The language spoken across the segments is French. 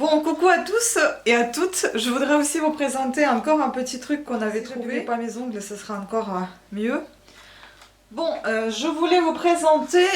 Bon, coucou à tous et à toutes. Je voudrais aussi vous présenter encore un petit truc qu'on avait trouvé. Pas mes ongles, ce sera encore mieux. Bon, je voulais vous présenter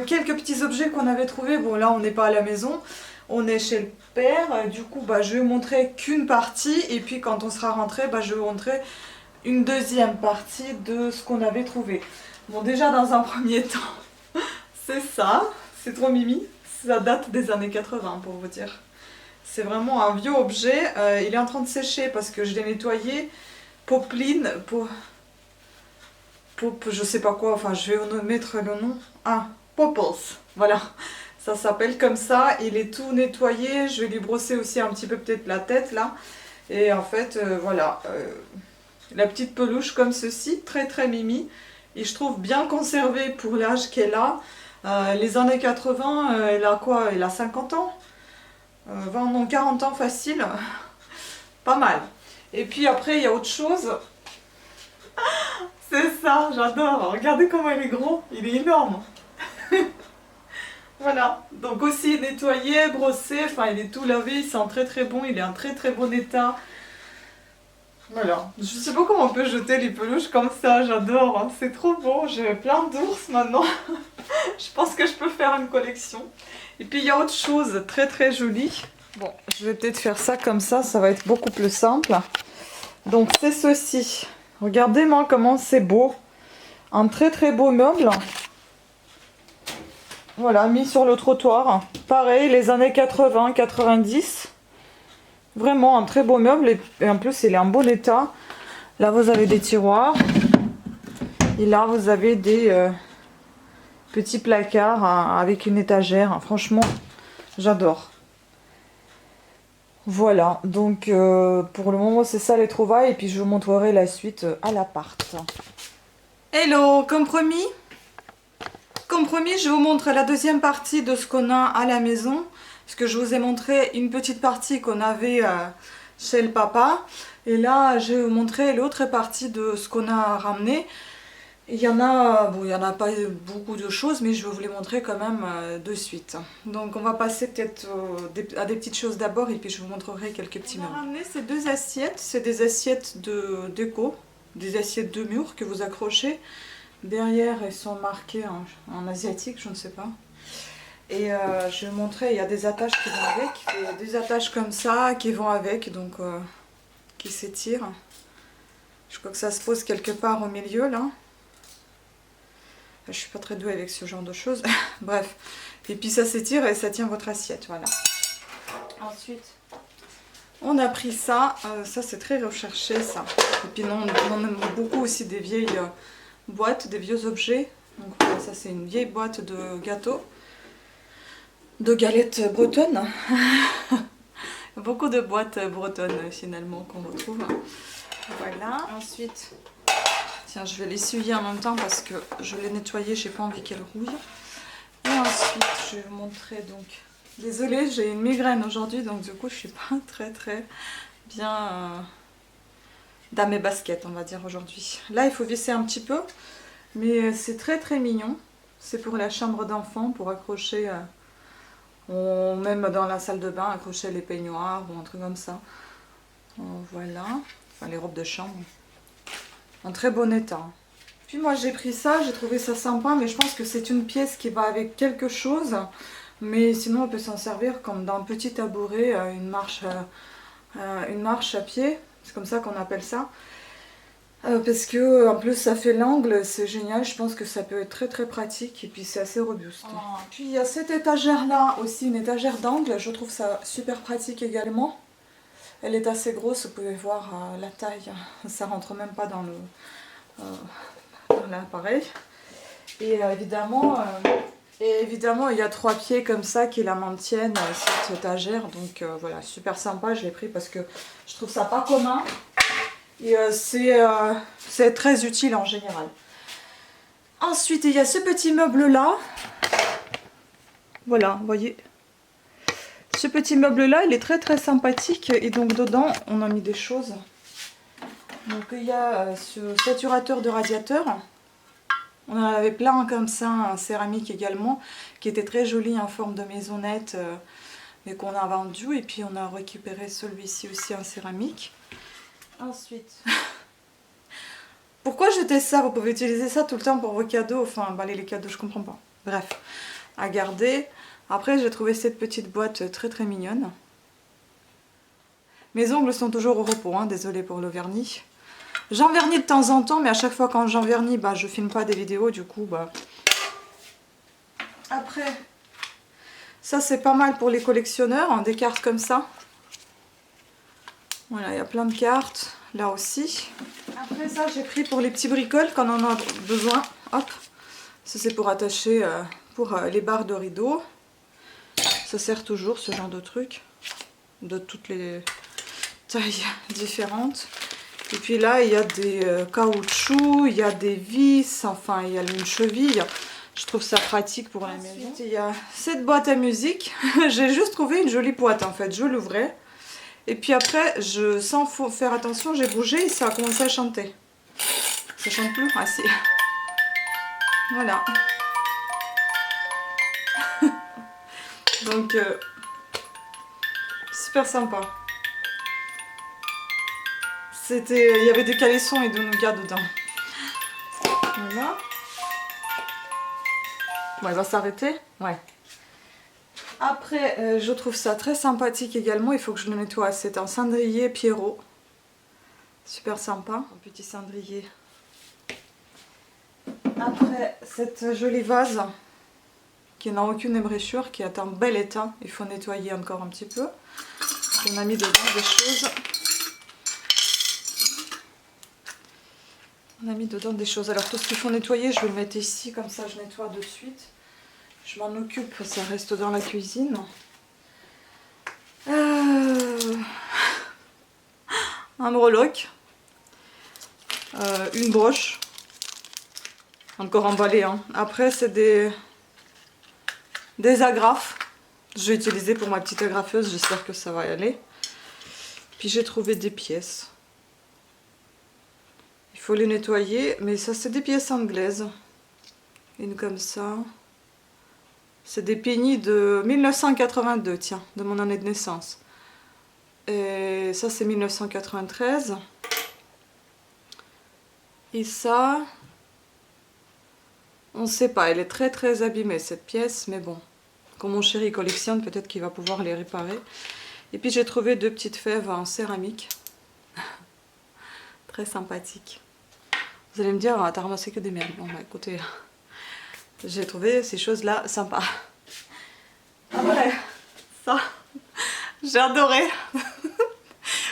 quelques petits objets qu'on avait trouvés. Bon, là, on n'est pas à la maison, on est chez le père. Du coup, je vais vous montrer qu'une partie. Et puis, quand on sera rentré, je vais vous montrer une deuxième partie de ce qu'on avait trouvé. Bon, déjà, dans un premier temps, c'est ça. C'est trop mimi. Ça date des années 80, pour vous dire. C'est vraiment un vieux objet. Il est en train de sécher parce que je l'ai nettoyé. Popeline, je sais pas quoi, enfin je vais mettre le nom. Ah, Popples, voilà. Ça s'appelle comme ça. Il est tout nettoyé. Je vais lui brosser aussi un petit peu peut-être la tête là. Et en fait, voilà. La petite peluche comme ceci, très très mimi. Et je trouve bien conservée pour l'âge qu'elle a. Les années 80, elle a quoi? Elle a 50 ans 20, non, 40 ans facile. Pas mal. Et puis après, il y a autre chose. C'est ça, j'adore. Regardez comment il est gros. Il est énorme. Voilà. Donc aussi nettoyé, brossé. Enfin, il est tout lavé. Il sent très très bon. Il est en très très bon état. Voilà. Je sais pas comment on peut jeter les peluches comme ça. J'adore. Hein. C'est trop beau. J'ai plein d'ours maintenant. Je pense que je peux faire une collection. Et puis il y a autre chose très très jolie. Bon, je vais peut-être faire ça comme ça va être beaucoup plus simple. Donc c'est ceci. Regardez-moi comment c'est beau. Un très très beau meuble. Voilà, mis sur le trottoir. Pareil, les années 80, 90. Vraiment un très beau meuble. Et en plus, il est en bon état. Là, vous avez des tiroirs. Et là, vous avez des petits placards avec une étagère. Franchement, j'adore. Voilà, donc pour le moment c'est ça les trouvailles et puis je vous montrerai la suite à l'appart. Hello, comme promis, je vous montre la deuxième partie de ce qu'on a à la maison. Parce que je vous ai montré une petite partie qu'on avait chez le papa. Et là je vais vous montrer l'autre partie de ce qu'on a ramené. Il y en a, bon, il y en a pas beaucoup de choses, mais je vais vous les montrer quand même de suite. Donc on va passer peut-être à des petites choses d'abord et puis je vous montrerai quelques petits meubles. On a ramené ces deux assiettes, c'est des assiettes de déco, des assiettes de mur que vous accrochez. Derrière, elles sont marquées en asiatique, je ne sais pas. Et je vais vous montrer, il y a des attaches qui vont avec, il y a des attaches comme ça qui vont avec, donc qui s'étirent. Je crois que ça se pose quelque part au milieu là. Je suis pas très douée avec ce genre de choses. Bref. Et puis ça s'étire et ça tient votre assiette. Voilà. Ensuite, on a pris ça. Ça, c'est très recherché, ça. Et puis, on aime beaucoup aussi des vieilles boîtes, des vieux objets. Donc, voilà, ça, c'est une vieille boîte de gâteaux. De galettes bretonnes. Beaucoup de boîtes bretonnes, finalement, qu'on retrouve. Voilà. Ensuite... Tiens, je vais l'essuyer en même temps parce que je l'ai nettoyé, j'ai pas envie qu'elle rouille. Et ensuite, je vais vous montrer donc... Désolée, j'ai une migraine aujourd'hui, donc du coup, je suis pas très bien dans mes baskets, on va dire, aujourd'hui. Là, il faut visser un petit peu, mais c'est très mignon. C'est pour la chambre d'enfant, pour accrocher, même dans la salle de bain, accrocher les peignoirs ou un truc comme ça. Voilà, enfin les robes de chambre. En très bon état. Puis moi j'ai pris ça, j'ai trouvé ça sympa, mais je pense que c'est une pièce qui va avec quelque chose. Mais sinon on peut s'en servir comme d'un petit tabouret, une marche à pied. C'est comme ça qu'on appelle ça. Parce que en plus ça fait l'angle, c'est génial, je pense que ça peut être très pratique et puis c'est assez robuste. Puis il y a cette étagère là aussi, une étagère d'angle, je trouve ça super pratique également. Elle est assez grosse, vous pouvez voir la taille, ça rentre même pas dans l'appareil. Et évidemment, il y a 3 pieds comme ça qui la maintiennent, cette étagère. Donc voilà, super sympa, je l'ai pris parce que je trouve ça pas commun. Et c'est très utile en général. Ensuite, il y a ce petit meuble là. Voilà, vous voyez. Ce petit meuble là, il est très sympathique et donc dedans on a mis des choses. Donc il y a ce saturateur de radiateur. On en avait plein comme ça, en céramique également, qui était très joli en forme de maisonnette. mais qu'on a vendu. Et puis on a récupéré celui-ci aussi en céramique. Ensuite, pourquoi jeter ça? Vous pouvez utiliser ça tout le temps pour vos cadeaux. Enfin, emballer les cadeaux, je comprends pas. Bref, à garder. Après, j'ai trouvé cette petite boîte très très mignonne. Mes ongles sont toujours au repos, hein, désolée pour le vernis. J'en vernis de temps en temps, mais à chaque fois quand j'en vernis, bah, je filme pas des vidéos, du coup, bah... Après, ça c'est pas mal pour les collectionneurs, hein, des cartes comme ça. Voilà, il y a plein de cartes, là aussi. Après ça, j'ai pris pour les petits bricoles quand on en a besoin. Hop, ça c'est pour attacher les barres de rideaux. Ça sert toujours, ce genre de truc, de toutes les tailles différentes. Et puis là, il y a des caoutchoucs, il y a des vis, enfin, il y a une cheville. Je trouve ça pratique pour la maison. Il y a cette boîte à musique. J'ai juste trouvé une jolie boîte, en fait. Je l'ouvrais. Et puis après, sans faire attention, j'ai bougé et ça a commencé à chanter. Ça chante plus? Ah si. Voilà. Donc, super sympa. Il y avait des calessons et de nougat dedans. Voilà. Bon, elle va s'arrêter. Ouais. Après, je trouve ça très sympathique également. Il faut que je le nettoie. C'est un cendrier Pierrot. Super sympa. Un petit cendrier. Après, cette jolie vase qui n'a aucune ébréchure, qui est en bel état. Il faut nettoyer encore un petit peu. On a mis dedans des choses. On a mis dedans des choses. Alors tout ce qu'il faut nettoyer, je vais le mettre ici, comme ça je nettoie de suite. Je m'en occupe, ça reste dans la cuisine. Un breloque. Une broche. Encore emballé. Hein. Après c'est des agrafes. Je vais utiliser pour ma petite agrafeuse, j'espère que ça va y aller. Puis j'ai trouvé des pièces. Il faut les nettoyer, mais ça c'est des pièces anglaises. Une comme ça. C'est des pennies de 1982, tiens, de mon année de naissance. Et ça c'est 1993. Et ça, on ne sait pas, elle est très très abîmée cette pièce, mais bon. Comme mon chéri collectionne, peut-être qu'il va pouvoir les réparer. Et puis j'ai trouvé deux petites fèves en céramique. Très sympathiques. Vous allez me dire, ah, t'as ramassé que des merdes. Bon bah écoutez, j'ai trouvé ces choses-là sympas. Après, ça, j'ai adoré.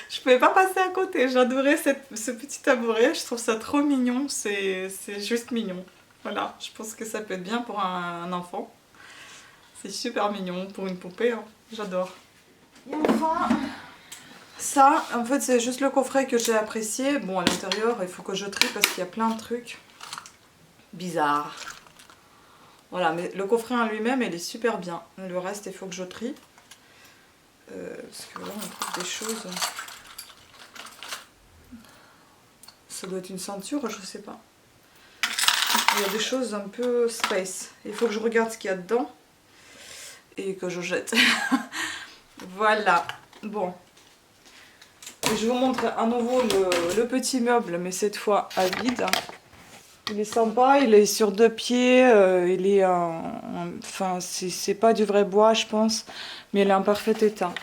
Je pouvais pas passer à côté. J'adorais ce petit tabouret. Je trouve ça trop mignon. C'est juste mignon. Voilà, je pense que ça peut être bien pour un enfant. C'est super mignon pour une poupée. Hein. J'adore. Et enfin, ça, en fait, c'est juste le coffret que j'ai apprécié. Bon, à l'intérieur, il faut que je trie parce qu'il y a plein de trucs bizarres. Voilà, mais le coffret en lui-même, il est super bien. Le reste, il faut que je trie. Parce que là, on trouve des choses... Ça doit être une ceinture, je sais pas. Il y a des choses un peu space. Il faut que je regarde ce qu'il y a dedans. Et que je jette. Voilà. Bon. Et je vous montre à nouveau le petit meuble, mais cette fois à vide. Il est sympa, il est sur deux pieds, il est enfin, c'est pas du vrai bois, je pense, mais il est en parfait état.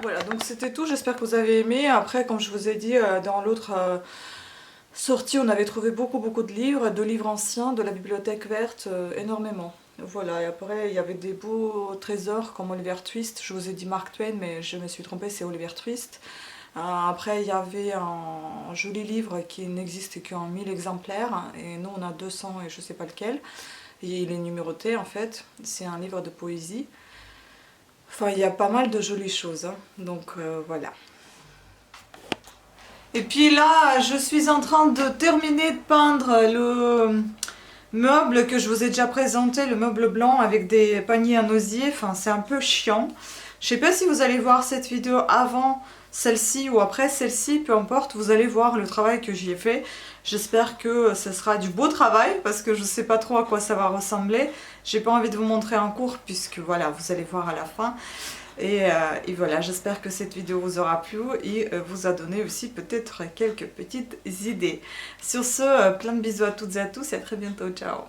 Voilà, donc c'était tout, j'espère que vous avez aimé. Après, comme je vous ai dit, dans l'autre sortie, on avait trouvé beaucoup de livres anciens, de la bibliothèque verte, énormément. Voilà, et après, il y avait des beaux trésors comme Oliver Twist. Je vous ai dit Mark Twain, mais je me suis trompée, c'est Oliver Twist. Après, il y avait un joli livre qui n'existe qu'en 1000 exemplaires, et nous on a 200 et je sais pas lequel. Et il est numéroté en fait, c'est un livre de poésie. Enfin, il y a pas mal de jolies choses, hein. Donc voilà. Et puis là, je suis en train de terminer de peindre le meuble que je vous ai déjà présenté, le meuble blanc avec des paniers en osier. Enfin, c'est un peu chiant. Je sais pas si vous allez voir cette vidéo avant celle-ci ou après celle-ci, peu importe, vous allez voir le travail que j'y ai fait. J'espère que ce sera du beau travail parce que je ne sais pas trop à quoi ça va ressembler. J'ai pas envie de vous montrer en cours puisque voilà, vous allez voir à la fin. Et voilà, j'espère que cette vidéo vous aura plu et vous a donné aussi peut-être quelques petites idées. Sur ce, plein de bisous à toutes et à tous et à très bientôt, ciao!